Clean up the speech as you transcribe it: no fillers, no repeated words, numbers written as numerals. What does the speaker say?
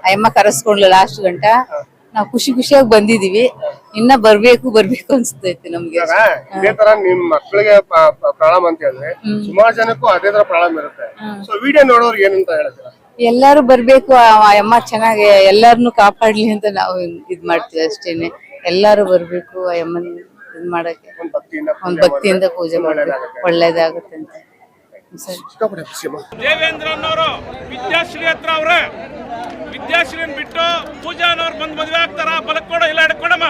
ಅಯ್ಯಮ್ಮ ಕರೆಸ್ಕೊಂಡ್ಲು last ಗಂಟ. ನಾವು ಖುಷಿಯಾಗಿ ಬಂದಿದೀವಿ. ಇನ್ನ ಬರ್ಬೇಕು ಅನ್ಸ್ತೈತಿ ನಮ್ಗೆ. ಇದೇ ತರ ನಿಮ್ ಮಕ್ಕಳಿಗೆ ಪ್ರಾಬ್ಲಮ್ ಅಂತ ಹೇಳಿದ್ರೆ ಸುಮಾರು ಜನಕ್ಕೂ ಅದೇ ತರ ಪ್ರಾಬ್ಲಮ್ ಇರುತ್ತೆ. ಸೊ ವಿಡಿಯೋ ನೋಡೋರು ಏನಂತ ಹೇಳ್ತೀರಾ? ಎಲ್ಲಾರು ಬರ್ಬೇಕು, ಅಮ್ಮ ಚೆನ್ನಾಗಿ ಎಲ್ಲಾರನ್ನು ಕಾಪಾಡ್ಲಿ ಅಂತ ನಾವು ಇದ್ ಮಾಡ್ತೀವಿ ಅಷ್ಟೇನೆ. ಎಲ್ಲಾರು ಬರ್ಬೇಕು ಅಮ್ಮನ್ ಇದ್ ಮಾಡಕ್ಕೆ, ಒಂದ್ ಭಕ್ತಿಯಿಂದ ಪೂಜೆ ಮಾಡ್ಬೇಕು, ಒಳ್ಳೇದಾಗುತ್ತೆ ಅಂತ. ದೇವೇಂದ್ರನ್ನವರು ವಿದ್ಯಾಶ್ರೀ ಹತ್ರ ಅವ್ರೆ, ವಿದ್ಯಾಶ್ರೀನ್ ಬಿಟ್ಟು ಪೂಜಾನವ್ರು ಬಂದ್ ಮದ್ವೆ ಆಗ್ತಾರ. ಬಲಕ್ ಕೊಡ ಇಲ್ಲ ಹಿಡ್ಕೊಡಮ್ಮ.